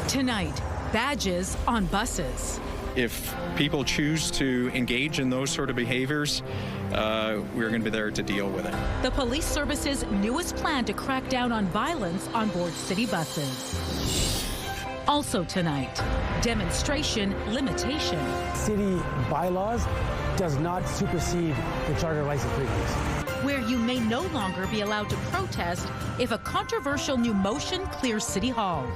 Tonight, badges on buses. If people choose to engage in those sort of behaviors, we're going to be there to deal with it. The police service's newest plan to crack down on violence on board city buses. Also tonight, demonstration limitation. City bylaws does not supersede the charter license treaties. Where you may no longer be allowed to protest if a controversial new motion clears City Hall.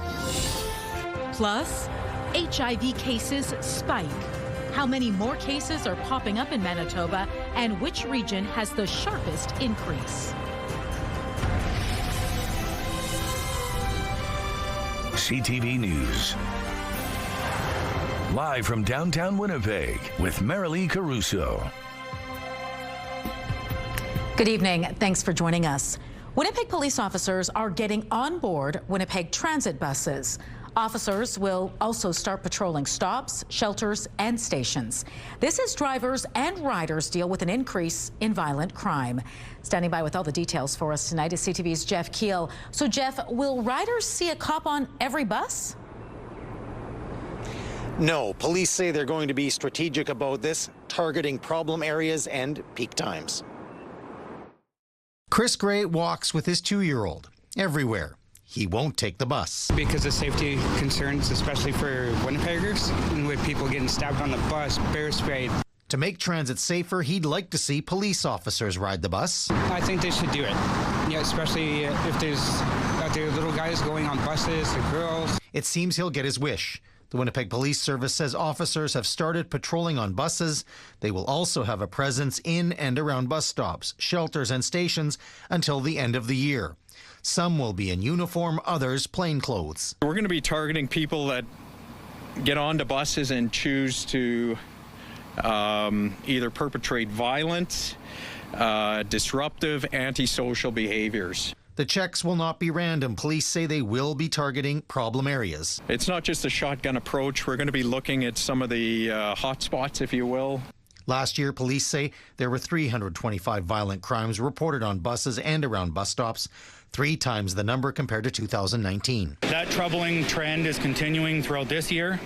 Plus, HIV cases spike. How many more cases are popping up in Manitoba, and which region has the sharpest increase? CTV News. Live from downtown Winnipeg with Marilee Caruso. Good evening. Thanks for joining us. Winnipeg police officers are getting on board Winnipeg transit buses. Officers will also start patrolling stops, shelters, and stations. This as drivers and riders deal with an increase in violent crime. Standing by with all the details for us tonight is CTV's Jeff Keel. So, Jeff, will riders see a cop on every bus? No, police say they're going to be strategic about this, targeting problem areas and peak times. Chris Gray walks with his 2-year-old everywhere. He won't take the bus. Because of safety concerns, especially for Winnipeggers, and with people getting stabbed on the bus, bear sprayed. To make transit safer, he'd like to see police officers ride the bus. I think they should do it. Yeah, especially if there's out there little guys going on buses and girls. It seems he'll get his wish. The Winnipeg Police Service says officers have started patrolling on buses. They will also have a presence in and around bus stops, shelters, and stations until the end of the year. Some will be in uniform, others plain clothes. We're going to be targeting people that get onto buses and choose to either perpetrate violent, disruptive, antisocial behaviors. The checks will not be random. Police say they will be targeting problem areas. It's not just a shotgun approach. We're going to be looking at some of the hot spots, if you will. Last year, police say there were 325 violent crimes reported on buses and around bus stops, 3 times the number compared to 2019. That troubling trend is continuing throughout this year,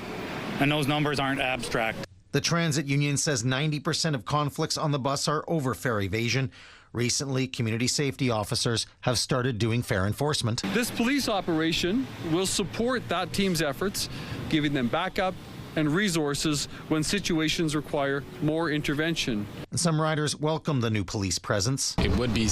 and those numbers aren't abstract. The transit union says 90% of conflicts on the bus are over fare evasion. Recently, community safety officers have started doing fare enforcement. This police operation will support that team's efforts, giving them backup and resources when situations require more intervention. Some riders welcome the new police presence. It would be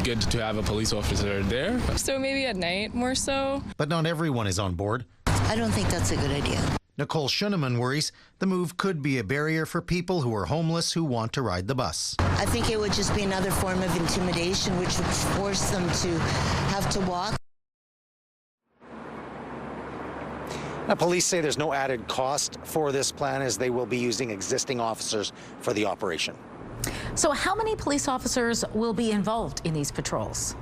good to have a police officer there. So maybe at night more so. But not everyone is on board. I don't think that's a good idea. Nicole Schuneman worries the move could be a barrier for people who are homeless who want to ride the bus. I think it would just be another form of intimidation, which would force them to have to walk. Now, police say there's no added cost for this plan, as they will be using existing officers for the operation. So how many police officers will be involved in these patrols?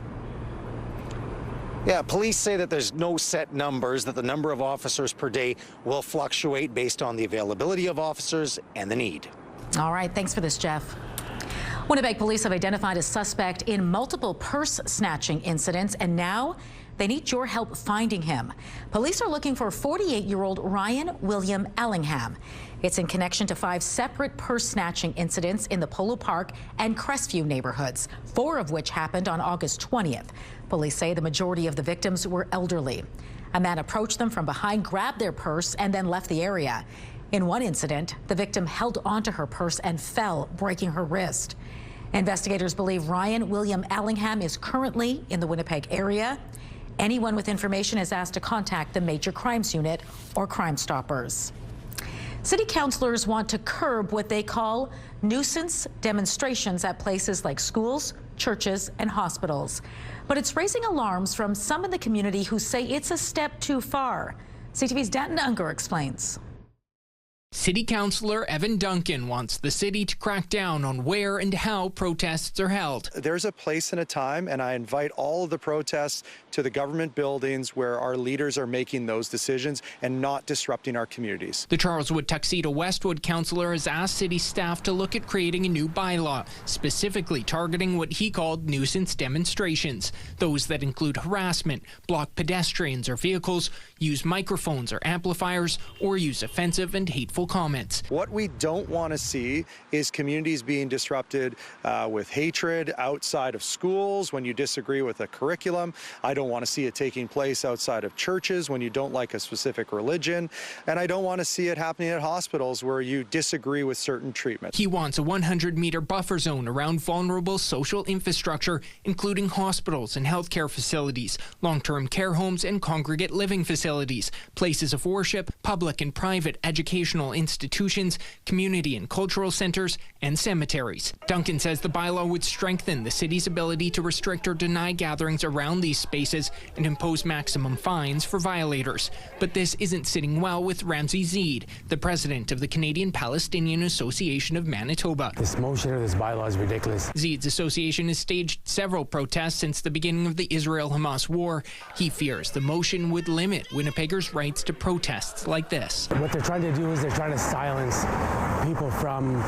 Yeah, police say that there's no set numbers, that the number of officers per day will fluctuate based on the availability of officers and the need. All right, thanks for this, Jeff. Winnipeg police have identified a suspect in multiple purse snatching incidents, and now they need your help finding him. Police are looking for 48-year-old Ryan William Ellingham. It's in connection to 5 separate purse snatching incidents in the Polo Park and Crestview neighborhoods, 4 of which happened on August 20th. Police say the majority of the victims were elderly. A man approached them from behind, grabbed their purse, and then left the area. In one incident, the victim held onto her purse and fell, breaking her wrist. Investigators believe Ryan William Ellingham is currently in the Winnipeg area. Anyone with information is asked to contact the Major Crimes Unit or Crime Stoppers. City councilors want to curb what they call nuisance demonstrations at places like schools, churches, and hospitals. But it's raising alarms from some in the community who say it's a step too far. CTV's Danton Unger explains. City Councilor Evan Duncan wants the city to crack down on where and how protests are held. There's a place and a time, and I invite all of the protests to the government buildings where our leaders are making those decisions and not disrupting our communities. The Charleswood Tuxedo Westwood councillor has asked city staff to look at creating a new bylaw, specifically targeting what he called nuisance demonstrations, those that include harassment, block pedestrians or vehicles, use microphones or amplifiers, or use offensive and hateful comments. What we don't want to see is communities being disrupted with hatred outside of schools when you disagree with a curriculum. I don't want to see it taking place outside of churches when you don't like a specific religion. And I don't want to see it happening at hospitals where you disagree with certain treatments. He wants a 100-meter buffer zone around vulnerable social infrastructure, including hospitals and healthcare facilities, long-term care homes and congregate living facilities, places of worship, public and private educational institutions, community and cultural centers, and cemeteries. Duncan says the bylaw would strengthen the city's ability to restrict or deny gatherings around these spaces and impose maximum fines for violators. But this isn't sitting well with Ramsey Zeed, the president of the Canadian Palestinian Association of Manitoba. This motion or this bylaw is ridiculous. Zeed's association has staged several protests since the beginning of the Israel-Hamas war. He fears the motion would limit Winnipeggers' rights to protests like this. What they're trying to do is they're trying to silence people from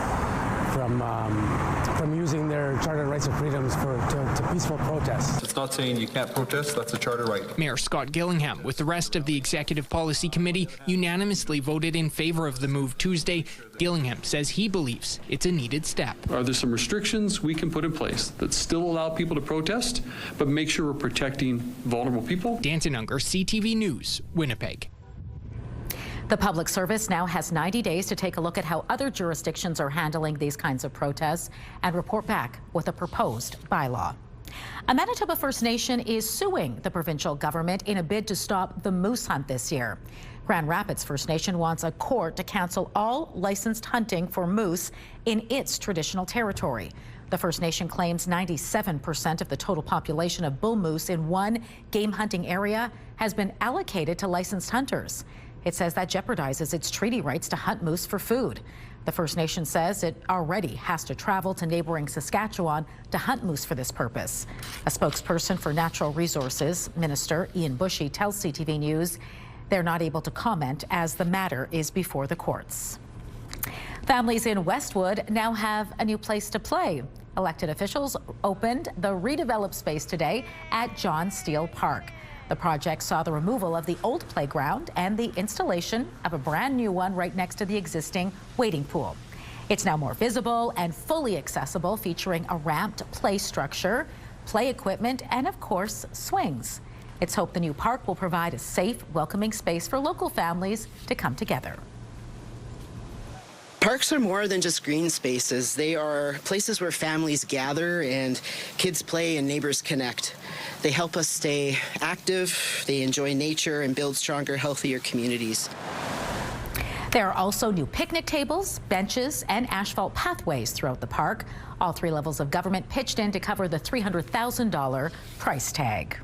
using their charter rights and freedoms to peaceful protests. It's not saying you can't protest, that's a charter right. Mayor Scott Gillingham, with the rest of the Executive Policy Committee, unanimously voted in favor of the move Tuesday. Gillingham says he believes it's a needed step. Are there some restrictions we can put in place that still allow people to protest, but make sure we're protecting vulnerable people? Danton Unger, CTV News, Winnipeg. The Public Service now has 90 days to take a look at how other jurisdictions are handling these kinds of protests and report back with a proposed bylaw. A Manitoba First Nation is suing the provincial government in a bid to stop the moose hunt this year. Grand Rapids First Nation wants a court to cancel all licensed hunting for moose in its traditional territory. The First Nation claims 97% of the total population of bull moose in one game hunting area has been allocated to licensed hunters. It says that jeopardizes its treaty rights to hunt moose for food. The First Nation says it already has to travel to neighboring Saskatchewan to hunt moose for this purpose. A spokesperson for Natural Resources, Minister Ian Bushy, tells CTV News they're not able to comment as the matter is before the courts. Families in Westwood now have a new place to play. Elected officials opened the redeveloped space today at John Steele Park. The project saw the removal of the old playground and the installation of a brand new one right next to the existing wading pool. It's now more visible and fully accessible, featuring a ramped play structure, play equipment, and of course, swings. It's hoped the new park will provide a safe, welcoming space for local families to come together. Parks are more than just green spaces. They are places where families gather and kids play and neighbors connect. They help us stay active, they enjoy nature, and build stronger, healthier communities. There are also new picnic tables, benches, and asphalt pathways throughout the park. All three levels of government pitched in to cover the $300,000 price tag.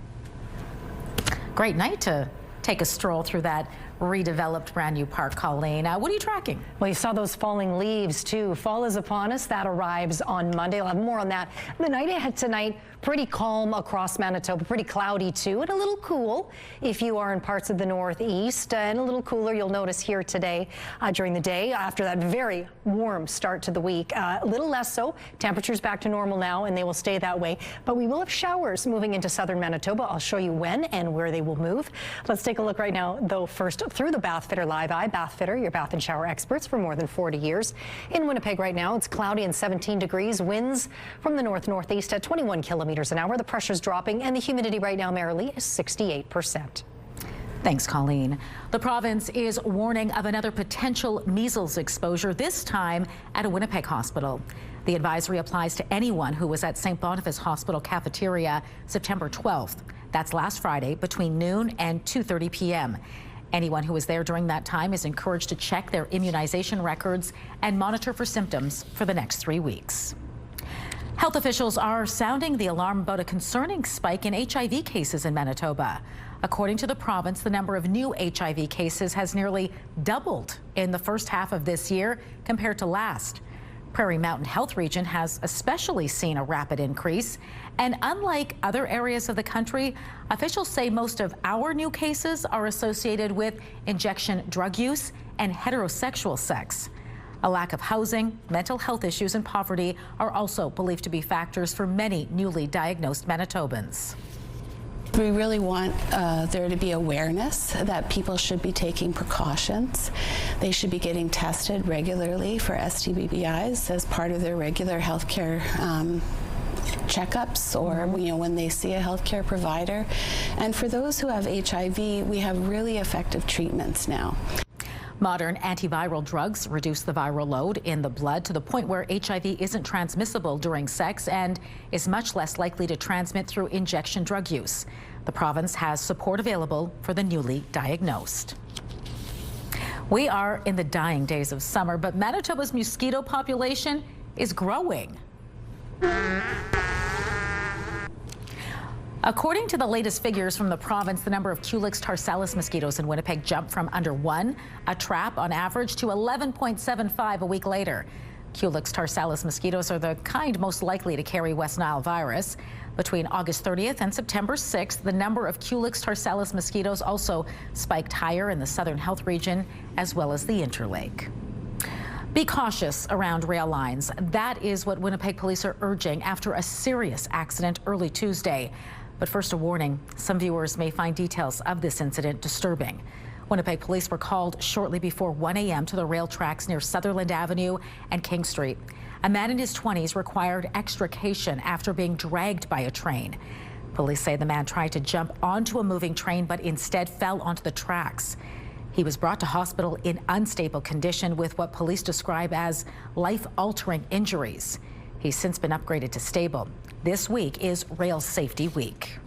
Great night to take a stroll through that redeveloped brand new park, Colleen. What are you tracking? Well, you saw those falling leaves too. Fall is upon us. That arrives on Monday. I'll have more on that. The night ahead tonight, pretty calm across Manitoba, pretty cloudy too, and a little cool if you are in parts of the northeast, and a little cooler you'll notice here today during the day after that very warm start to the week. A little less so. Temperatures back to normal now, and they will stay that way. But we will have showers moving into southern Manitoba. I'll show you when and where they will move. Let's take a look right now, though, first through the Bathfitter Live Eye. Bathfitter, your bath and shower experts for more than 40 years. In Winnipeg right now, it's cloudy and 17 degrees. Winds from the north-northeast at 21 kilometers an hour. The pressure's dropping, and the humidity right now, Marilee, is 68%. Thanks, Colleen. The province is warning of another potential measles exposure, this time at a Winnipeg hospital. The advisory applies to anyone who was at St. Boniface Hospital cafeteria September 12th. That's last Friday between noon and 2:30 p.m. Anyone who was there during that time is encouraged to check their immunization records and monitor for symptoms for the next 3 weeks. Health officials are sounding the alarm about a concerning spike in HIV cases in Manitoba. According to the province, the number of new HIV cases has nearly doubled in the first half of this year compared to last. Prairie Mountain Health Region has especially seen a rapid increase. And unlike other areas of the country, officials say most of our new cases are associated with injection drug use and heterosexual sex. A lack of housing, mental health issues, and poverty are also believed to be factors for many newly diagnosed Manitobans. We really want there to be awareness that people should be taking precautions. They should be getting tested regularly for STBBIs as part of their regular healthcare checkups, or when they see a healthcare provider. And for those who have HIV, we have really effective treatments now. Modern antiviral drugs reduce the viral load in the blood to the point where HIV isn't transmissible during sex and is much less likely to transmit through injection drug use. The province has support available for the newly diagnosed. We are in the dying days of summer, but Manitoba's mosquito population is growing. According to the latest figures from the province, the number of Culex tarsalis mosquitoes in Winnipeg jumped from under 1, a trap on average, to 11.75 a week later. Culex tarsalis mosquitoes are the kind most likely to carry West Nile virus. Between August 30th and September 6th, the number of Culex tarsalis mosquitoes also spiked higher in the Southern Health Region as well as the Interlake. Be cautious around rail lines. That is what Winnipeg police are urging after a serious accident early Tuesday. But first, a warning. Some viewers may find details of this incident disturbing. Winnipeg police were called shortly before 1 a.m. to the rail tracks near Sutherland Avenue and King Street. A man in his 20s required extrication after being dragged by a train. Police say the man tried to jump onto a moving train but instead fell onto the tracks. He was brought to hospital in unstable condition with what police describe as life-altering injuries. He's since been upgraded to stable. This week is Rail Safety Week.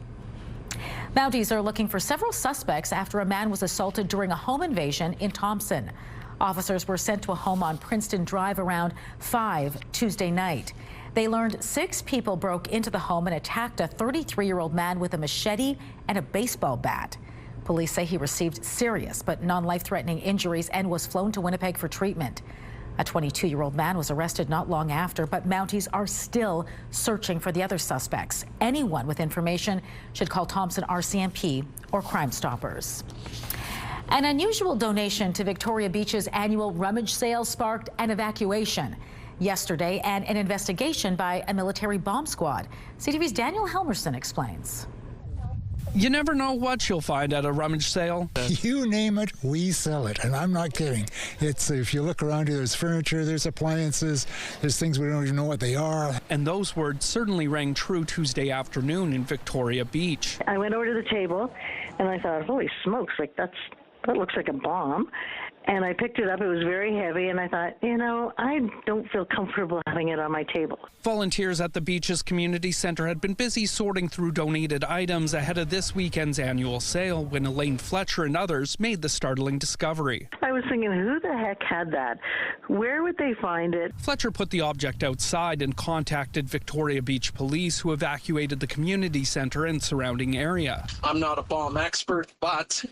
Mounties are looking for several suspects after a man was assaulted during a home invasion in Thompson. Officers were sent to a home on Princeton Drive around 5 Tuesday night. They learned 6 people broke into the home and attacked a 33-year-old man with a machete and a baseball bat. Police say he received serious but non-life-threatening injuries and was flown to Winnipeg for treatment. A 22-year-old man was arrested not long after, but Mounties are still searching for the other suspects. Anyone with information should call Thompson RCMP or Crime Stoppers. An unusual donation to Victoria Beach's annual rummage sale sparked an evacuation yesterday and an investigation by a military bomb squad. CTV's Daniel Helmerson explains. You never know what you'll find at a rummage sale. You name it, we sell it, and I'm not kidding. It's, if you look around here, there's furniture, there's appliances, there's things we don't even know what they are. And those words certainly rang true Tuesday afternoon in Victoria Beach. I went over to the table and I thought, holy smokes, that looks like a bomb. And I picked it up. It was very heavy, and I thought, I don't feel comfortable having it on my table. Volunteers at the beach's community center had been busy sorting through donated items ahead of this weekend's annual sale when Elaine Fletcher and others made the startling discovery. I was thinking, who the heck had that? Where would they find it? Fletcher put the object outside and contacted Victoria Beach Police, who evacuated the community center and surrounding area. I'm not a bomb expert, but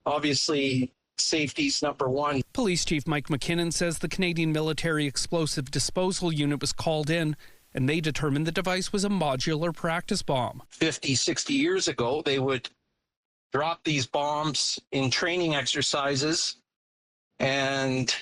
obviously safety's number one. Police Chief Mike McKinnon says the Canadian Military Explosive Disposal Unit was called in and they determined the device was a modular practice bomb. 50, 60 years ago, they would drop these bombs in training exercises and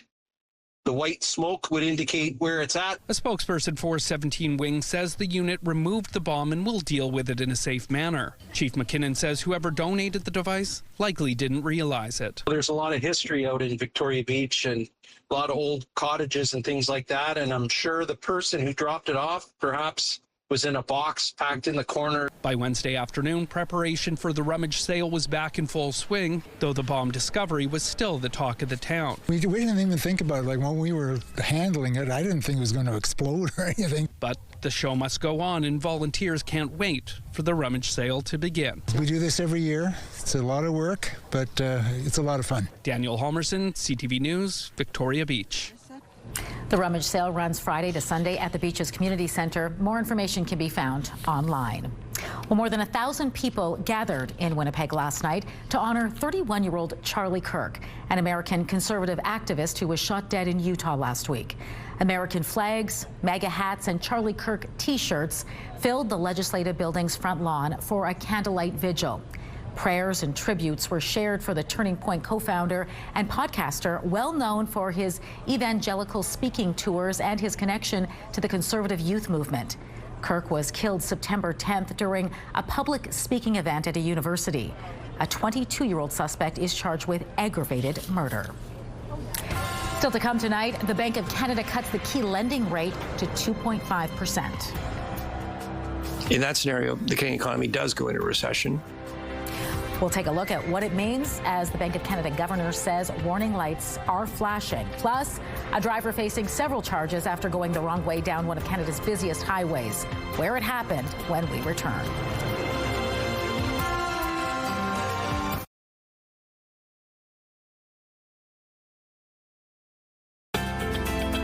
the white smoke would indicate where it's at. A spokesperson for 17 Wing says the unit removed the bomb and will deal with it in a safe manner. Chief McKinnon says whoever donated the device likely didn't realize it. There's a lot of history out in Victoria Beach and a lot of old cottages and things like that, and I'm sure the person who dropped it off perhaps was in a box packed in the corner. By Wednesday afternoon, preparation for the rummage sale was back in full swing, though the bomb discovery was still the talk of the town. We didn't even think about it. Like when we were handling it, I didn't think it was going to explode or anything. But the show must go on and volunteers can't wait for the rummage sale to begin. We do this every year. It's a lot of work, but it's a lot of fun. Daniel Halmerson, CTV News, Victoria Beach. The rummage sale runs Friday to Sunday at the Beaches Community Center. More information can be found online. Well, more than 1,000 people gathered in Winnipeg last night to honor 31-year-old Charlie Kirk, an American conservative activist who was shot dead in Utah last week. American flags, MAGA hats, and Charlie Kirk T-shirts filled the legislative building's front lawn for a candlelight vigil. Prayers and tributes were shared for the Turning Point co-founder and podcaster, well known for his evangelical speaking tours and his connection to the conservative youth movement. Kirk was killed September 10th during a public speaking event at a university. A 22-year-old suspect is charged with aggravated murder. Still to come tonight, the Bank of Canada cuts the key lending rate to 2.5%. In that scenario, the Canadian economy does go into recession. We'll take a look at what it means as the Bank of Canada governor says warning lights are flashing. Plus, a driver facing several charges after going the wrong way down one of Canada's busiest highways. Where it happened when we return.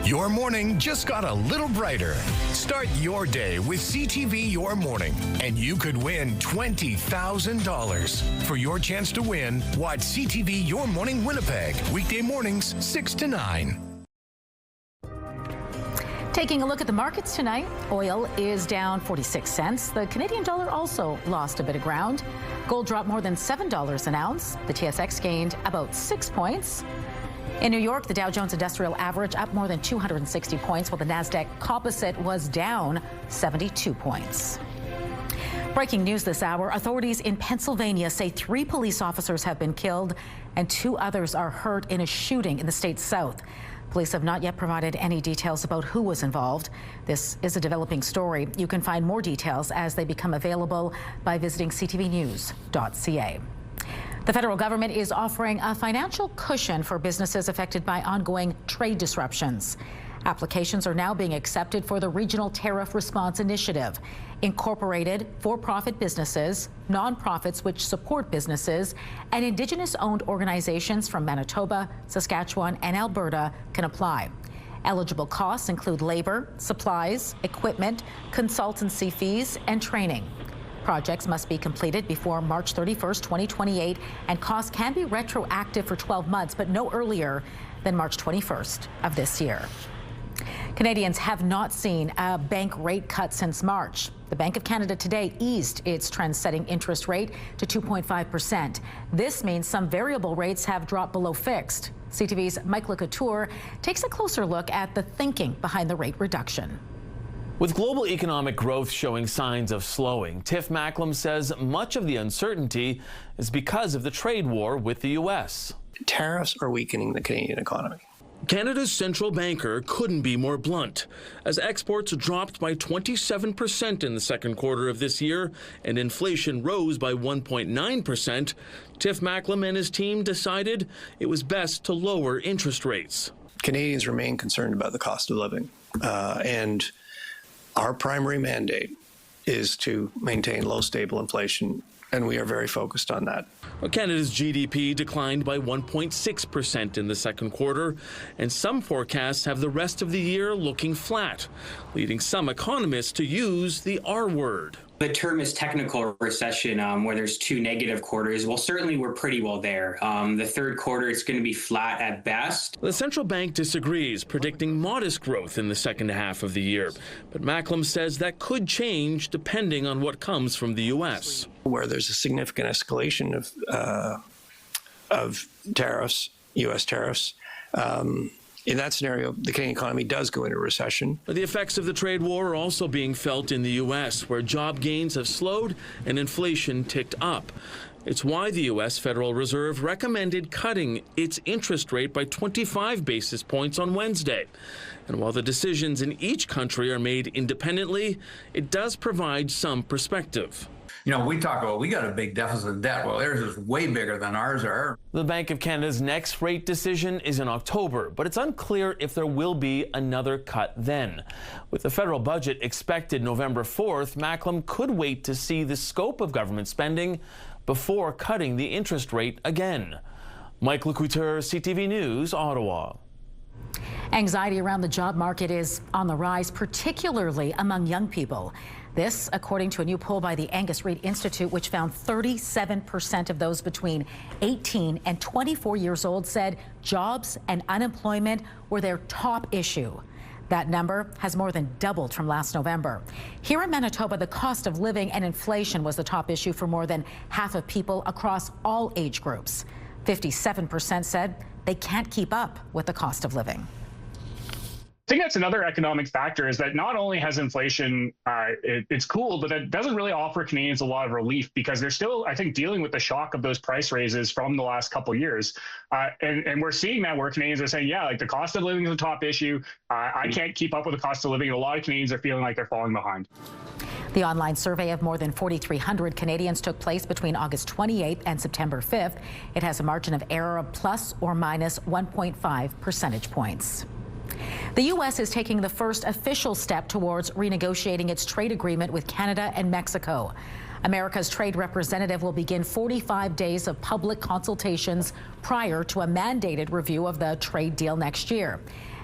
Your morning just got a little brighter. Start your day with CTV Your Morning, and you could win $20,000. For your chance to win, watch CTV Your Morning Winnipeg, weekday mornings 6 to 9. Taking a look at the markets tonight, oil is down 46 cents. The Canadian dollar also lost a bit of ground. Gold dropped more than $7 an ounce. The TSX gained about 6 points. In New York, the Dow Jones Industrial Average up more than 260 points, while the Nasdaq Composite was down 72 points. Breaking news this hour, authorities in Pennsylvania say 3 police officers have been killed and 2 others are hurt in a shooting in the state's south. Police have not yet provided any details about who was involved. This is a developing story. You can find more details as they become available by visiting ctvnews.ca. The federal government is offering a financial cushion for businesses affected by ongoing trade disruptions. Applications are now being accepted for the Regional Tariff Response Initiative. Incorporated for-profit businesses, nonprofits which support businesses, and Indigenous-owned organizations from Manitoba, Saskatchewan, and Alberta can apply. Eligible costs include labor, supplies, equipment, consultancy fees, and training. Projects must be completed before March 31st, 2028, and costs can be retroactive for 12 months, but no earlier than March 21st of this year. Canadians have not seen a bank rate cut since March. The Bank of Canada today eased its trend-setting interest rate to 2.5%. This means some variable rates have dropped below fixed. CTV's Mike LeCouture takes a closer look at the thinking behind the rate reduction. With global economic growth showing signs of slowing, Tiff Macklem says much of the uncertainty is because of the trade war with the U.S. Tariffs are weakening the Canadian economy. Canada's central banker couldn't be more blunt. As exports dropped by 27% in the second quarter of this year and inflation rose by 1.9%, Tiff Macklem and his team decided it was best to lower interest rates. Canadians remain concerned about the cost of living, and our primary mandate is to maintain low, stable inflation, and we are very focused on that. Well, Canada's GDP declined by 1.6% in the second quarter, and some forecasts have the rest of the year looking flat, leading some economists to use the R word. The term is technical recession, where there's 2 negative quarters. Well, certainly we're pretty well there. The third quarter, it's going to be flat at best. The central bank disagrees, predicting modest growth in the second half of the year. But Macklem says that could change depending on what comes from the U.S. Where there's a significant escalation of tariffs, U.S. tariffs, in that scenario, the Canadian economy does go into recession. The effects of the trade war are also being felt in the U.S., where job gains have slowed and inflation ticked up. It's why the U.S. Federal Reserve recommended cutting its interest rate by 25 basis points on Wednesday. And while the decisions in each country are made independently, it does provide some perspective. You know, we talk about we got a big deficit of debt. Well, theirs is way bigger than ours are. The Bank of Canada's next rate decision is in October, but it's unclear if there will be another cut then. With the federal budget expected November 4th, Macklem could wait to see the scope of government spending before cutting the interest rate again. Mike LeCouture, CTV News, Ottawa. Anxiety around the job market is on the rise, particularly among young people. This, according to a new poll by the Angus Reid Institute, which found 37% of those between 18 and 24 years old said jobs and unemployment were their top issue. That number has more than doubled from last November. Here in Manitoba, the cost of living and inflation was the top issue for more than half of people across all age groups. 57% said they can't keep up with the cost of living. I think that's another economic factor, is that not only has inflation, it's cool, but it doesn't really offer Canadians a lot of relief because they're still, I think, dealing with the shock of those price raises from the last couple of years. And we're seeing that where Canadians are saying, yeah, like the cost of living is a top issue. I can't keep up with the cost of living. And a lot of Canadians are feeling like they're falling behind. The online survey of more than 4,300 Canadians took place between August 28th and September 5th. It has a margin of error of plus or minus 1.5 percentage points. The U.S. is taking the first official step towards renegotiating its trade agreement with Canada and Mexico. America's trade representative will begin 45 days of public consultations prior to a mandated review of the trade deal next year.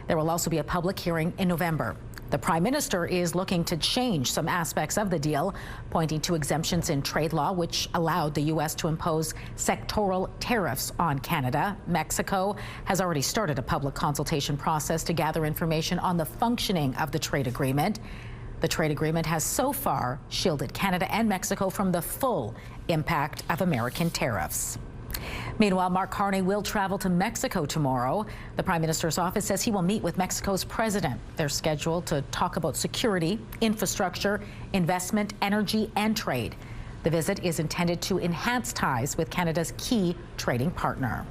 There will also be a public hearing in November. The Prime Minister is looking to change some aspects of the deal, pointing to exemptions in trade law, which allowed the U.S. to impose sectoral tariffs on Canada. Mexico has already started a public consultation process to gather information on the functioning of the trade agreement. The trade agreement has so far shielded Canada and Mexico from the full impact of American tariffs. Meanwhile, Mark Carney will travel to Mexico tomorrow. The Prime Minister's office says he will meet with Mexico's president. They're scheduled to talk about security, infrastructure, investment, energy, and trade. The visit is intended to enhance ties with Canada's key trading partner.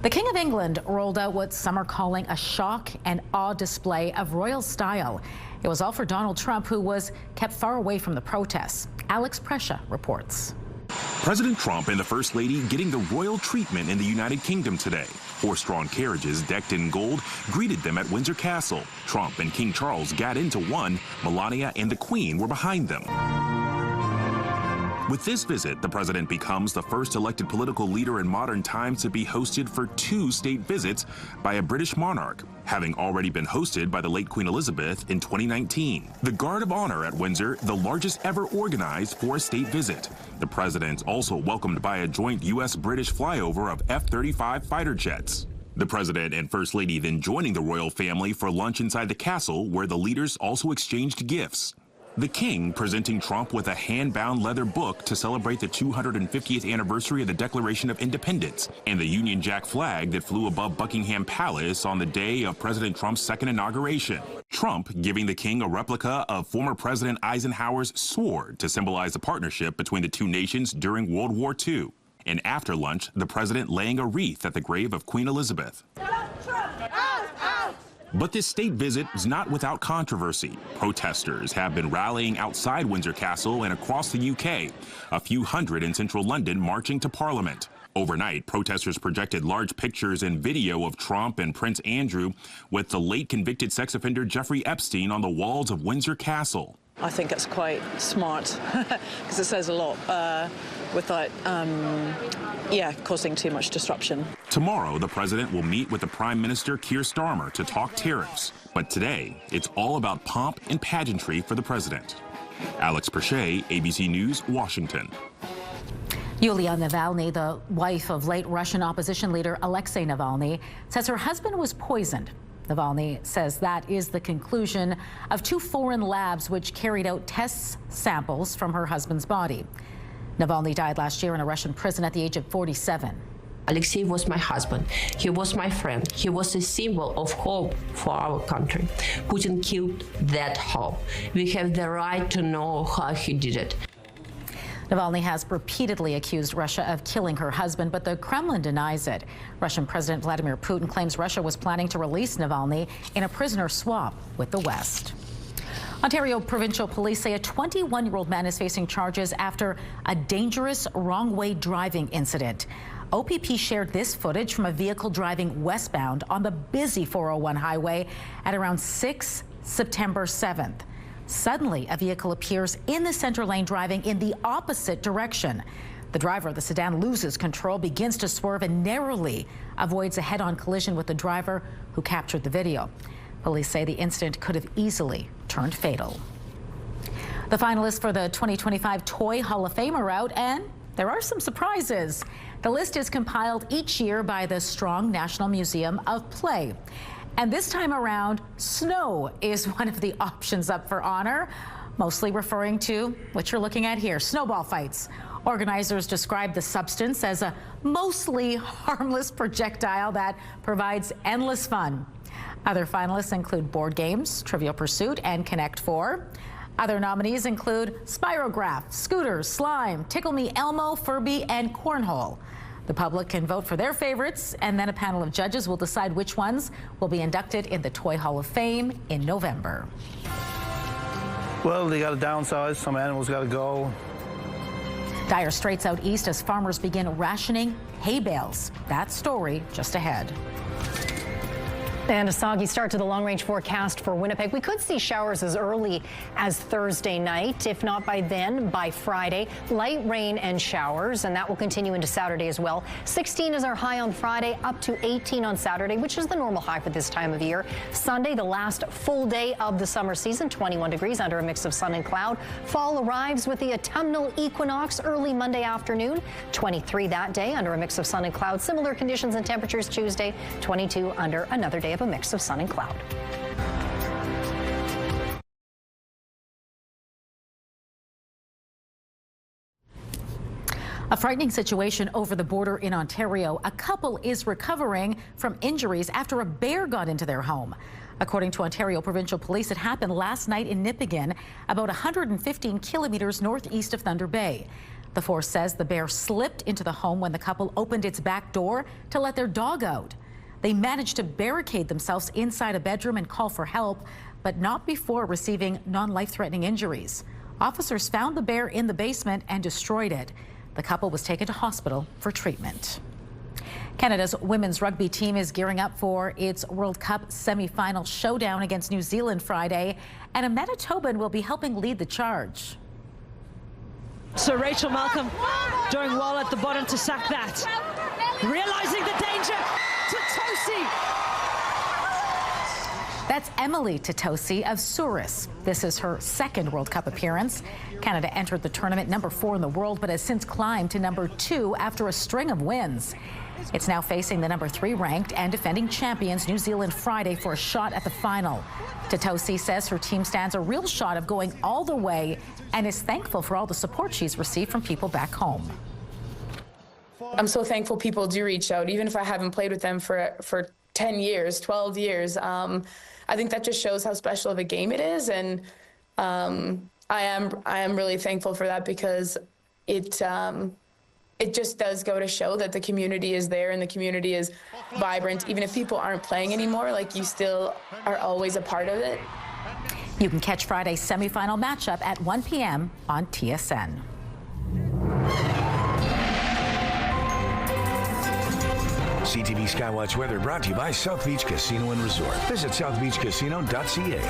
The King of England rolled out what some are calling a shock and awe display of royal style. It was all for Donald Trump, who was kept far away from the protests. Alex Prescia reports. President Trump and the First Lady getting the royal treatment in the United Kingdom today. Horse-drawn carriages decked in gold greeted them at Windsor Castle. Trump and King Charles got into one. Melania and the Queen were behind them. With this visit, the president becomes the first elected political leader in modern times to be hosted for 2 state visits by a British monarch, having already been hosted by the late Queen Elizabeth in 2019. The Guard of Honor at Windsor, the largest ever organized for a state visit. The president also welcomed by a joint U.S.-British flyover of F-35 fighter jets. The president and First Lady then joining the royal family for lunch inside the castle, where the leaders also exchanged gifts. The king presenting Trump with a hand-bound leather book to celebrate the 250th anniversary of the Declaration of Independence and the Union Jack flag that flew above Buckingham Palace on the day of President Trump's second inauguration. Trump giving the king a replica of former President Eisenhower's sword to symbolize the partnership between the two nations during World War II. And after lunch, the president laying a wreath at the grave of Queen Elizabeth. But this state visit is not without controversy. Protesters have been rallying outside Windsor Castle and across the UK, a few hundred in central London marching to Parliament. Overnight, protesters projected large pictures and video of Trump and Prince Andrew with the late convicted sex offender Jeffrey Epstein on the walls of Windsor Castle. I think it's quite smart because it says a lot without, causing too much disruption. Tomorrow, the president will meet with the Prime Minister Keir Starmer to talk tariffs. But today, it's all about pomp and pageantry for the president. Alex Prescia, ABC News, Washington. Yulia Navalny, the wife of late Russian opposition leader Alexei Navalny, says her husband was poisoned. Navalny says that is the conclusion of 2 foreign labs which carried out test samples from her husband's body. Navalny died last year in a Russian prison at the age of 47. Alexei was my husband. He was my friend. He was a symbol of hope for our country. Putin killed that hope. We have the right to know how he did it. Navalny has repeatedly accused Russia of killing her husband, but the Kremlin denies it. Russian President Vladimir Putin claims Russia was planning to release Navalny in a prisoner swap with the West. Ontario Provincial Police say a 21-year-old man is facing charges after a dangerous wrong-way driving incident. OPP shared this footage from a vehicle driving westbound on the busy 401 highway at around 6 September 7th. Suddenly, a vehicle appears in the center lane driving in the opposite direction. The driver of the sedan loses control, begins to swerve, and narrowly avoids a head-on collision with the driver who captured the video. Police say the incident could have easily turned fatal. The finalists for the 2025 Toy Hall of Fame are out, and there are some surprises. The list is compiled each year by the Strong National Museum of Play. And this time around, snow is one of the options up for honor, mostly referring to what you're looking at here, snowball fights. Organizers describe the substance as a mostly harmless projectile that provides endless fun. Other finalists include board games, Trivial Pursuit, and Connect 4. Other nominees include Spirograph, Scooters, Slime, Tickle Me Elmo, Furby, and Cornhole. The public can vote for their favorites, and then a panel of judges will decide which ones will be inducted in the Toy Hall of Fame in November. Well, they got to downsize. Some animals got to go. Dire straits out east as farmers begin rationing hay bales. That story just ahead. And a soggy start to the long-range forecast for Winnipeg. We could see showers as early as Thursday night. If not by then, by Friday. Light rain and showers, and that will continue into Saturday as well. 16 is our high on Friday, up to 18 on Saturday, which is the normal high for this time of year. Sunday, the last full day of the summer season, 21 degrees under a mix of sun and cloud. Fall arrives with the autumnal equinox early Monday afternoon. 23 that day under a mix of sun and cloud. Similar conditions and temperatures Tuesday, 22 under another day of a mix of sun and cloud. A frightening situation over the border in Ontario. A couple is recovering from injuries after a bear got into their home. According to Ontario Provincial Police, it happened last night in Nipigon, about 115 kilometers northeast of Thunder Bay. The force says the bear slipped into the home when the couple opened its back door to let their dog out. They managed to barricade themselves inside a bedroom and call for help, but not before receiving non-life-threatening injuries. Officers found the bear in the basement and destroyed it. The couple was taken to hospital for treatment. Canada's women's rugby team is gearing up for its World Cup semi-final showdown against New Zealand Friday, and a Manitoban will be helping lead the charge. So Rachel Malcolm doing well at the bottom to sack that. Realizing the danger. Tatosi. That's Emily Tatosi of Souris. This is her second World Cup appearance. Canada entered the tournament number 4 in the world, but has since climbed to number 2 after a string of wins. It's now facing the number 3 ranked and defending champions New Zealand Friday for a shot at the final. Tatosi says her team stands a real shot of going all the way and is thankful for all the support she's received from people back home. I'm so thankful people do reach out, even if I haven't played with them for 10 years, 12 years. I think that just shows how special of a game it is, and I am really thankful for that, because it just does go to show that the community is there and the community is vibrant. Even if people aren't playing anymore, like, you still are always a part of it. You can catch Friday's semifinal matchup at 1 p.m. on TSN. CTV Skywatch weather brought to you by South Beach Casino and Resort. Visit southbeachcasino.ca.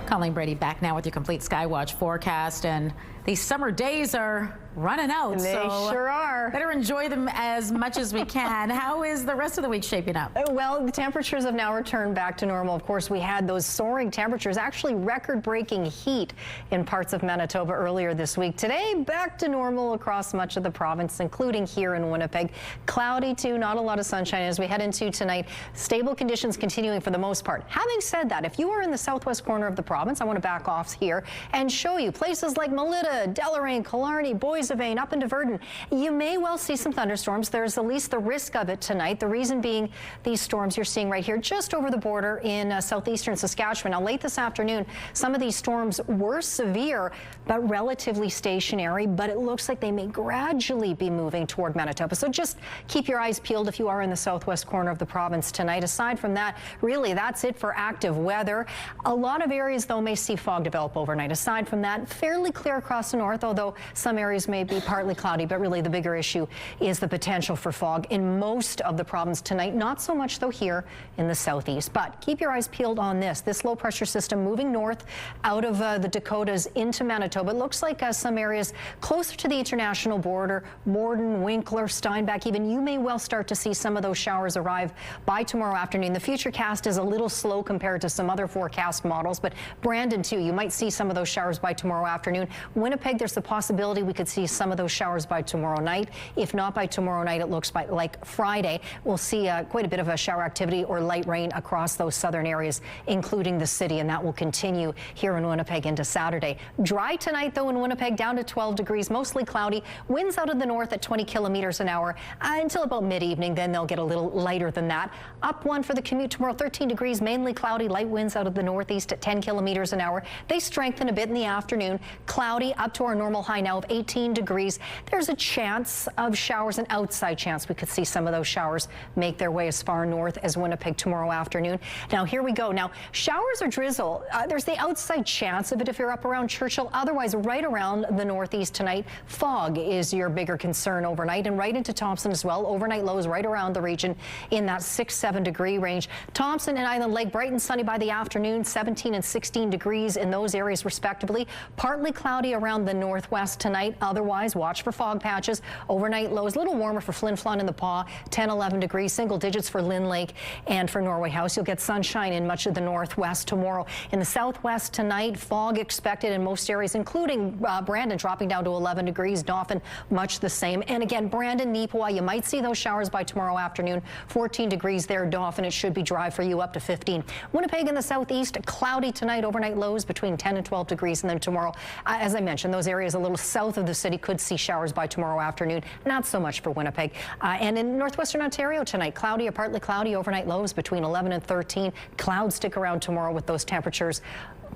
Colleen Brady back now with your complete Skywatch forecast, and these summer days are running out. They sure are. Better enjoy them as much as we can. How is the rest of the week shaping up? Well, the temperatures have now returned back to normal. Of course, we had those soaring temperatures, actually record-breaking heat in parts of Manitoba earlier this week. Today, back to normal across much of the province, including here in Winnipeg. Cloudy too, not a lot of sunshine as we head into tonight. Stable conditions continuing for the most part. Having said that, if you are in the southwest corner of the province, I want to back off here and show you places like Melita, Deloraine, Killarney, Boissevain, up into Verdon. You may well see some thunderstorms. There's at least the risk of it tonight. The reason being these storms you're seeing right here just over the border in southeastern Saskatchewan. Now, late this afternoon, some of these storms were severe but relatively stationary, but it looks like they may gradually be moving toward Manitoba. So just keep your eyes peeled if you are in the southwest corner of the province tonight. Aside from that, really, that's it for active weather. A lot of areas, though, may see fog develop overnight. Aside from that, fairly clear across across the north, although some areas may be partly cloudy, but really the bigger issue is the potential for fog in most of the province tonight. Not so much, though, here in the southeast. But keep your eyes peeled on this. This low pressure system moving north out of the Dakotas into Manitoba. It looks like some areas closer to the international border, Morden, Winkler, Steinbach, even, you may well start to see some of those showers arrive by tomorrow afternoon. The futurecast is a little slow compared to some other forecast models, but Brandon, too, you might see some of those showers by tomorrow afternoon. Winnipeg, there's the possibility we could see some of those showers by tomorrow night. If not by tomorrow night, it looks like Friday. We'll see quite a bit of a shower activity or light rain across those southern areas, including the city, and that will continue here in Winnipeg into Saturday. Dry tonight, though, in Winnipeg, down to 12 degrees, mostly cloudy. Winds out of the north at 20 kilometers an hour until about mid-evening. Then they'll get a little lighter than that. Up one for the commute tomorrow, 13 degrees, mainly cloudy, light winds out of the northeast at 10 kilometers an hour. They strengthen a bit in the afternoon. Cloudy up to our normal high now of 18 degrees. There's a chance of showers, an outside chance we could see some of those showers make their way as far north as Winnipeg tomorrow afternoon. Now, here we go. Now, showers or drizzle, there's the outside chance of it if you're up around Churchill. Otherwise, right around the northeast tonight, fog is your bigger concern overnight, and right into Thompson as well. Overnight lows right around the region in that 6-7 degree range. Thompson and Island Lake, bright and sunny by the afternoon, 17 and 16 degrees in those areas respectively. Partly cloudy around the northwest tonight. Otherwise, watch for fog patches. Overnight lows a little warmer for Flin Flon and the Paw, 10-11 degrees, single digits for Lynn Lake and for Norway House. You'll get sunshine in much of the northwest tomorrow. In the southwest tonight, fog expected in most areas, including Brandon, dropping down to 11 degrees. Dauphin, much the same. And again, Brandon, Neepawa, you might see those showers by tomorrow afternoon. 14 degrees there. Dauphin, it should be dry for you, up to 15. Winnipeg in the southeast, cloudy tonight. Overnight lows between 10 and 12 degrees. And then tomorrow, as I mentioned, those areas a little south of the city could see showers by tomorrow afternoon. Not so much for Winnipeg. And in northwestern Ontario tonight, cloudy or partly cloudy. Overnight lows between 11 and 13. Clouds stick around tomorrow with those temperatures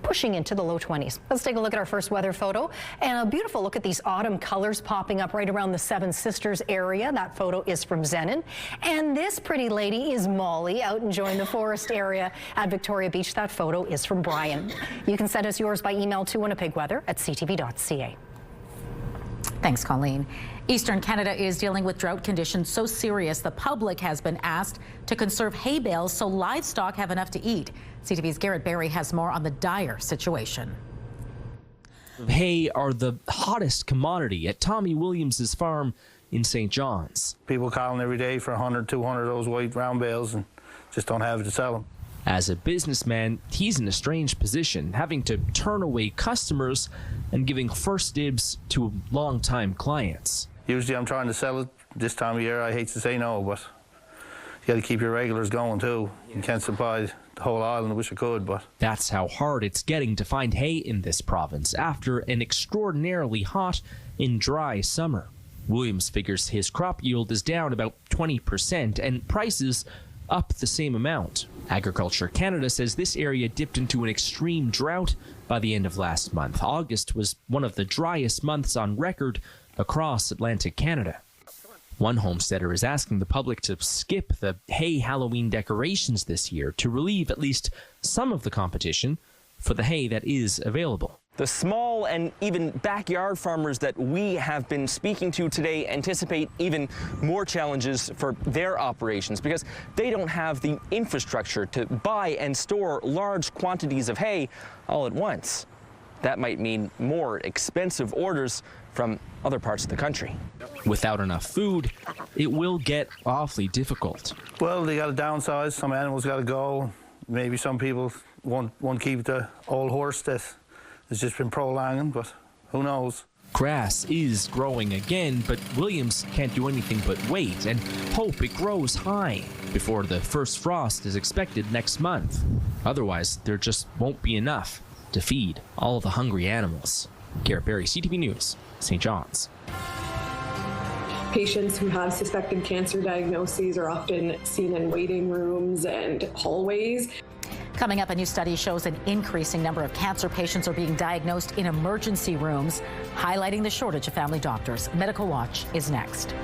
pushing into the low 20s. Let's take a look at our first weather photo, and a beautiful look at these autumn colors popping up right around the Seven Sisters area. That photo is from Zenon, and this pretty lady is Molly, out enjoying the forest area at Victoria Beach. That photo is from Brian. You can send us yours by email to winnipegweather@ctv.ca. Thanks, Colleen. Eastern Canada is dealing with drought conditions so serious the public has been asked to conserve hay bales so livestock have enough to eat. CTV's Garrett Berry has more on the dire situation. Hay are the hottest commodity at Tommy Williams's farm in St. John's. People calling every day for 100, 200 of those white round bales and just don't have it to sell them. As a businessman, he's in a strange position, having to turn away customers and giving first dibs to longtime clients. Usually I'm trying to sell it this time of year. I hate to say no, but you got to keep your regulars going too. You can't supply the whole island. I wish I could, but that's how hard it's getting to find hay in this province after an extraordinarily hot and dry summer. Williams figures his crop yield is down about 20% and prices up the same amount. Agriculture Canada says this area dipped into an extreme drought by the end of last month. August was one of the driest months on record across Atlantic Canada. One homesteader is asking the public to skip the hay Halloween decorations this year to relieve at least some of the competition for the hay that is available. The small and even backyard farmers that we have been speaking to today anticipate even more challenges for their operations because they don't have the infrastructure to buy and store large quantities of hay all at once. That might mean more expensive orders from other parts of the country. Without enough food, it will get awfully difficult. Well, they got to downsize. Some animals got to go. Maybe some people won't keep the old horse that has just been prolonging, but who knows? Grass is growing again, but Williams can't do anything but wait and hope it grows high before the first frost is expected next month. Otherwise, there just won't be enough to feed all the hungry animals. Garrett Berry, CTV News, St. John's. Patients who have suspected cancer diagnoses are often seen in waiting rooms and hallways. Coming up, a new study shows an increasing number of cancer patients are being diagnosed in emergency rooms, highlighting the shortage of family doctors. Medical Watch is next.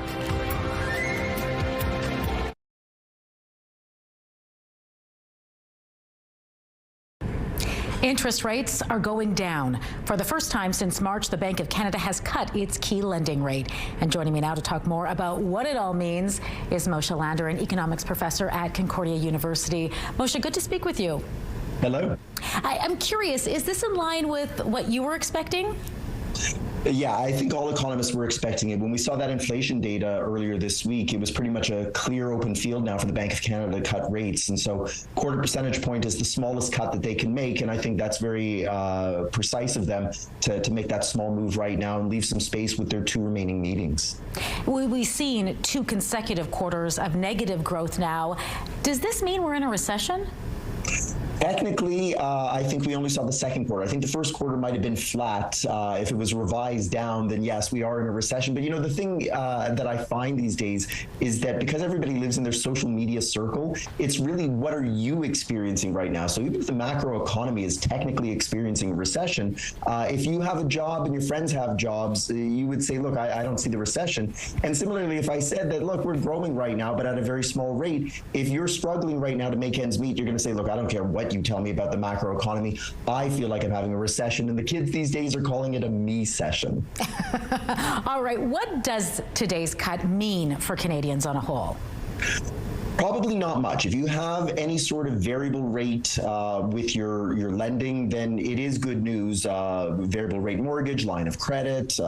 In Interest rates are going down. For the first time since March, the Bank of Canada has cut its key lending rate. And joining me now to talk more about what it all means is Moshe Lander, an economics professor at Concordia University. Moshe, good to speak with you. Hello. I'm curious, is this in line with what you were expecting? Yeah, I think all economists were expecting it. When we saw that inflation data earlier this week, it was pretty much a clear open field now for the Bank of Canada to cut rates. And so quarter percentage point is the smallest cut that they can make. And I think that's very precise of them to make that small move right now and leave some space with their 2 remaining meetings. We've seen 2 consecutive quarters of negative growth now. Does this mean we're in a recession? Technically, I think we only saw the second quarter. I think the first quarter might have been flat. If it was revised down, then yes, we are in a recession. But, you know, the thing that I find these days is that because everybody lives in their social media circle, it's really what are you experiencing right now? So even if the macro economy is technically experiencing a recession, if you have a job and your friends have jobs, you would say, look, I don't see the recession. And similarly, if I said that, look, we're growing right now, but at a very small rate, if you're struggling right now to make ends meet, you're going to say, look, I don't care what you tell me about the macro economy. I feel like I'm having a recession, and the kids these days are calling it a me session. All right, what does today's cut mean for Canadians on a whole? Probably not much. If you have any sort of variable rate with your lending, then it is good news. Variable rate mortgage, line of credit,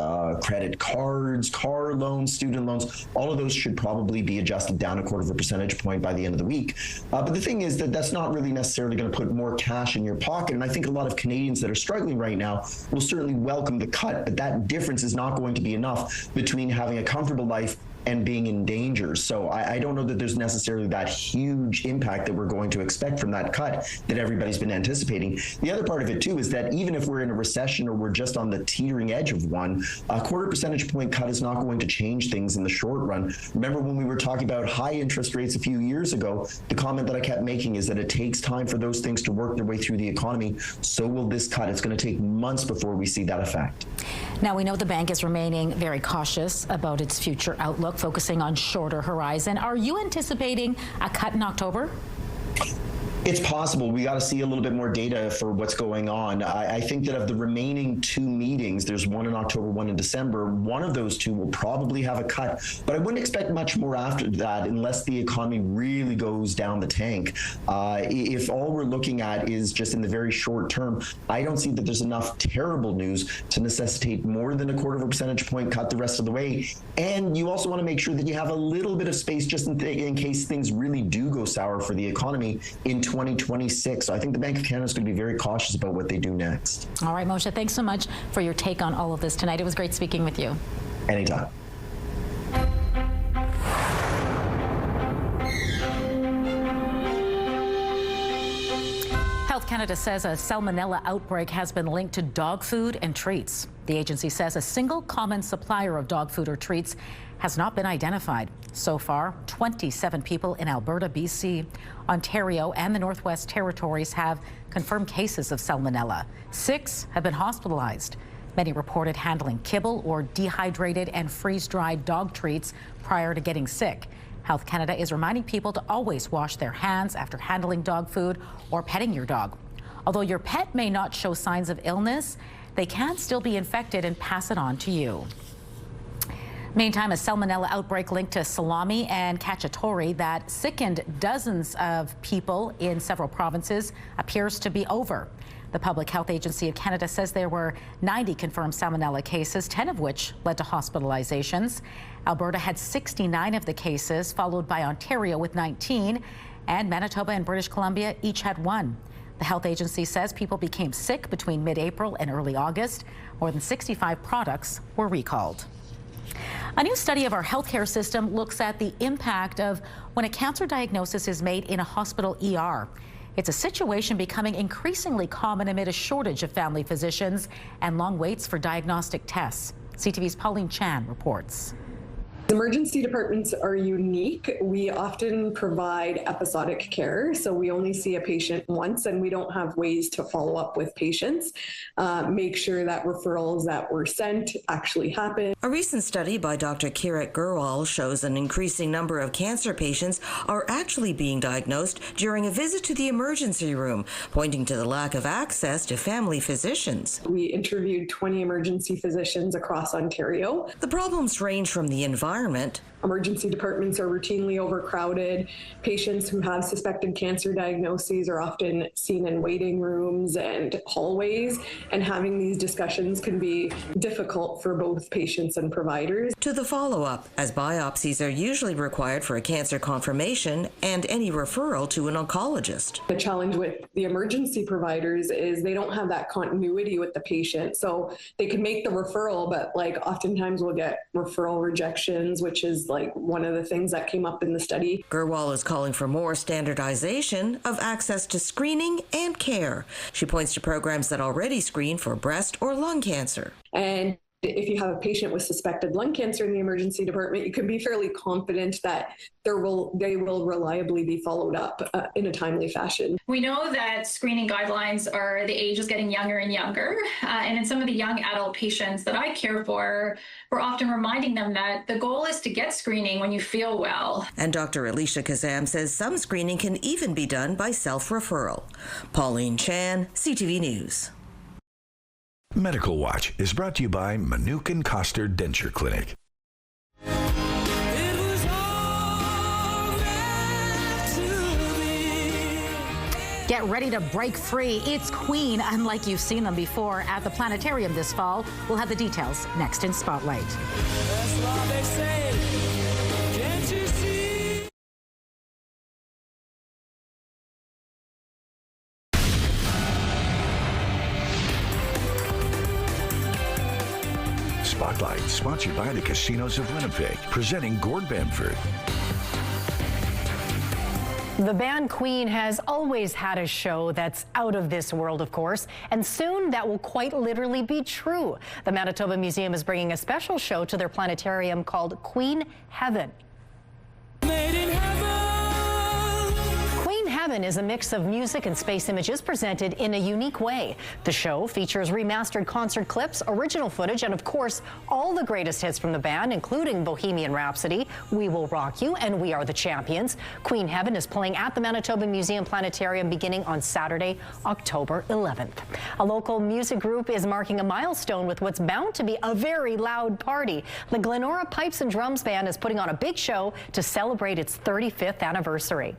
credit cards, car loans, student loans, all of those should probably be adjusted down 1/4 percentage point by the end of the week. But the thing is that that's not really necessarily going to put more cash in your pocket. And I think a lot of Canadians that are struggling right now will certainly welcome the cut, but that difference is not going to be enough between having a comfortable life and being in danger. So I don't know that there's necessarily that huge impact that we're going to expect from that cut that everybody's been anticipating. The other part of it too is that even if we're in a recession or we're just on the teetering edge of one, 1/4 percentage point cut is not going to change things in the short run. Remember when we were talking about high interest rates a few years ago, the comment that I kept making is that it takes time for those things to work their way through the economy. So will this cut. It's going to take months before we see that effect. Now, we know the bank is remaining very cautious about its future outlook, focusing on shorter horizon. Are you anticipating a cut in October? It's possible. We got to see a little bit more data for what's going on. I think that of the remaining 2 meetings, there's one in October, one in December. One of those 2 will probably have a cut, but I wouldn't expect much more after that unless the economy really goes down the tank. If all we're looking at is just in the very short term, I don't see that there's enough terrible news to necessitate more than 1/4 percentage point cut the rest of the way. And you also want to make sure that you have a little bit of space just in case things really do go sour for the economy in 2026. So I think the Bank of Canada is going to be very cautious about what they do next. All right, Moshe, thanks so much for your take on all of this tonight. It was great speaking with you. Anytime. Health Canada says a salmonella outbreak has been linked to dog food and treats. The agency says a single common supplier of dog food or treats has not been identified. So far, 27 people in Alberta, BC, Ontario, and the Northwest Territories have confirmed cases of salmonella. 6 have been hospitalized. Many reported handling kibble or dehydrated and freeze-dried dog treats prior to getting sick. Health Canada is reminding people to always wash their hands after handling dog food or petting your dog. Although your pet may not show signs of illness, they can still be infected and pass it on to you. Meantime, a salmonella outbreak linked to salami and cacciatore that sickened dozens of people in several provinces appears to be over. The Public Health Agency of Canada says there were 90 confirmed salmonella cases, 10 of which led to hospitalizations. Alberta had 69 of the cases, followed by Ontario with 19, and Manitoba and British Columbia each had 1. The health agency says people became sick between mid-April and early August. More than 65 products were recalled. A new study of our healthcare system looks at the impact of when a cancer diagnosis is made in a hospital ER. It's a situation becoming increasingly common amid a shortage of family physicians and long waits for diagnostic tests. CTV's Pauline Chan reports. Emergency departments are unique. We often provide episodic care, so we only see a patient once and we don't have ways to follow up with patients, make sure that referrals that were sent actually happen. A recent study by Dr. Kirat Gurwal shows an increasing number of cancer patients are actually being diagnosed during a visit to the emergency room, pointing to the lack of access to family physicians. We interviewed 20 emergency physicians across Ontario. The problems range from the environment. Emergency departments are routinely overcrowded. Patients who have suspected cancer diagnoses are often seen in waiting rooms and hallways, and having these discussions can be difficult for both patients and providers. To the follow-up, as biopsies are usually required for a cancer confirmation and any referral to an oncologist. The challenge with the emergency providers is they don't have that continuity with the patient. So they can make the referral, but oftentimes we'll get referral rejections, which is one of the things that came up in the study. Gurwal is calling for more standardization of access to screening and care. She points to programs that already screen for breast or lung cancer. And if you have a patient with suspected lung cancer in the emergency department, you can be fairly confident that they will reliably be followed up in a timely fashion. We know that screening guidelines are the age is getting younger and younger. And in some of the young adult patients that I care for, we're often reminding them that the goal is to get screening when you feel well. And Dr. Alicia Kazam says some screening can even be done by self-referral. Pauline Chan, CTV News. Medical Watch is brought to you by Manukin Koster Denture Clinic. Get ready to break free. It's Queen, unlike you've seen them before at the planetarium this fall. We'll have the details next in Spotlight. That's what they say. Can't you see? Spotlight, sponsored by the Casinos of Winnipeg, presenting Gord Bamford. The band Queen has always had a show that's out of this world, of course, and soon that will quite literally be true. The Manitoba Museum is bringing a special show to their planetarium called Queen Heaven. Made in heaven. Queen Heaven is a mix of music and space images presented in a unique way. The show features remastered concert clips, original footage, and of course, all the greatest hits from the band, including Bohemian Rhapsody, We Will Rock You, and We Are the Champions. Queen Heaven is playing at the Manitoba Museum Planetarium beginning on Saturday, October 11th. A local music group is marking a milestone with what's bound to be a very loud party. The Glenora Pipes and Drums Band is putting on a big show to celebrate its 35th anniversary.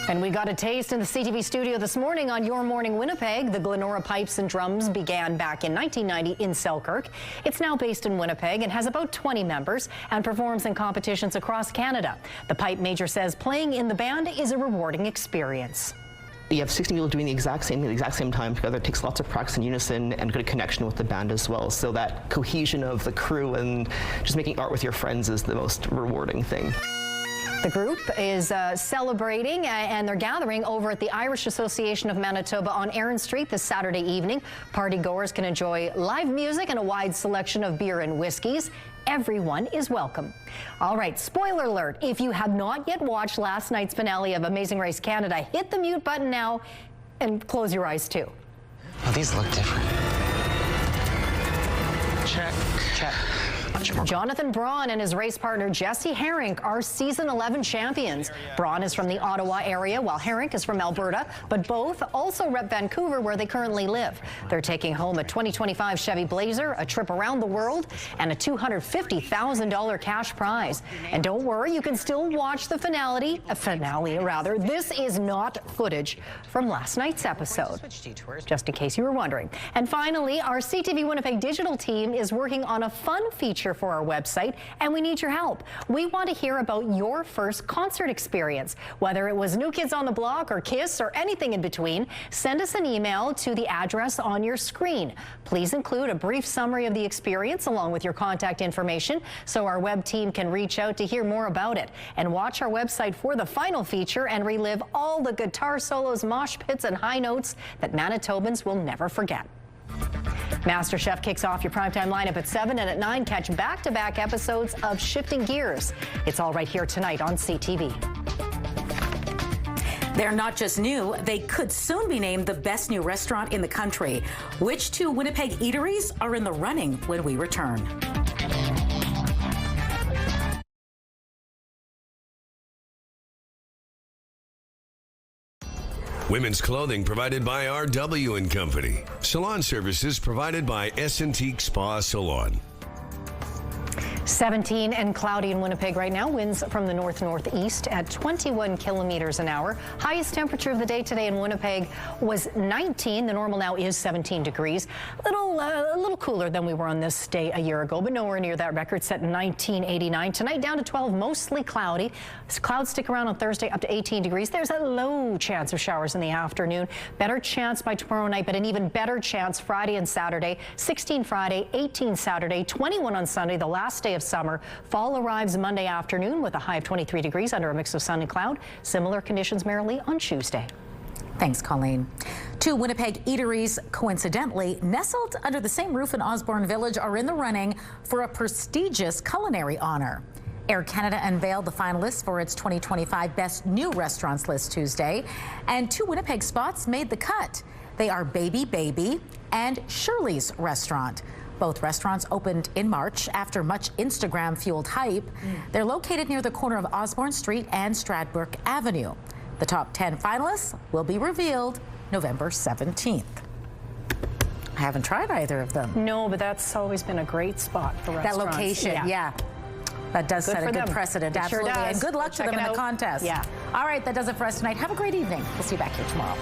And we got a taste in the CTV studio this morning on Your Morning Winnipeg. The Glenora Pipes and Drums began back in 1990 in Selkirk. It's now based in Winnipeg and has about 20 members and performs in competitions across Canada. The pipe major says playing in the band is a rewarding experience. You have 16 people doing the exact same thing at the exact same time together. It takes lots of practice in unison and good connection with the band as well. So that cohesion of the crew and just making art with your friends is the most rewarding thing. The group is celebrating and they're gathering over at the Irish Association of Manitoba on Erin Street this Saturday evening. Partygoers can enjoy live music and a wide selection of beer and whiskeys. Everyone is welcome. All right, spoiler alert. If you have not yet watched last night's finale of Amazing Race Canada, hit the mute button now and close your eyes too. Oh, these look different. Check. Jonathan Braun and his race partner Jesse Herink are season 11 champions. Braun is from the Ottawa area while Herink is from Alberta, but both also rep Vancouver where they currently live. They're taking home a 2025 Chevy Blazer, a trip around the world, and a $250,000 cash prize. And don't worry, you can still watch the finale. This is not footage from last night's episode, just in case you were wondering. And finally, our CTV Winnipeg digital team is working on a fun feature for our website, and we need your help. We want to hear about your first concert experience, whether it was New Kids on the Block or Kiss or anything in between. Send us an email to the address on your screen. Please include a brief summary of the experience along with your contact information so our web team can reach out to hear more about it. And watch our website for the final feature and relive all the guitar solos, mosh pits, and high notes that Manitobans will never forget. MasterChef kicks off your primetime lineup at 7 and at 9. Catch back-to-back episodes of Shifting Gears. It's all right here tonight on CTV. They're not just new, they could soon be named the best new restaurant in the country. Which 2 Winnipeg eateries are in the running when we return? Women's clothing provided by RW & Company. Salon services provided by S&T Spa Salon. 17 and cloudy in Winnipeg right now. Winds from the north-northeast at 21 kilometers an hour. Highest temperature of the day today in Winnipeg was 19. The normal now is 17 degrees. A little cooler than we were on this day a year ago, but nowhere near that record set in 1989. Tonight down to 12, mostly cloudy. Clouds stick around on Thursday up to 18 degrees. There's a low chance of showers in the afternoon. Better chance by tomorrow night, but an even better chance Friday and Saturday. 16 Friday, 18 Saturday, 21 on Sunday, the last day of summer. Fall arrives Monday afternoon with a high of 23 degrees under a mix of sun and cloud. Similar conditions merrily on Tuesday. Thanks, Colleen. 2 Winnipeg eateries, coincidentally, nestled under the same roof in Osborne Village, are in the running for a prestigious culinary honor. Air Canada unveiled the finalists for its 2025 Best New Restaurants list Tuesday, and 2 Winnipeg spots made the cut. They are Baby Baby and Shirley's Restaurant. Both restaurants opened in March after much Instagram-fueled hype. They're located near the corner of Osborne Street and Stradbrook Avenue. The top 10 finalists will be revealed November 17th. I haven't tried either of them. No, but that's always been a great spot for restaurants. That location, yeah. That does set a good precedent, absolutely. Sure does. And good luck to them in the contest. Yeah. All right, that does it for us tonight. Have a great evening. We'll see you back here tomorrow.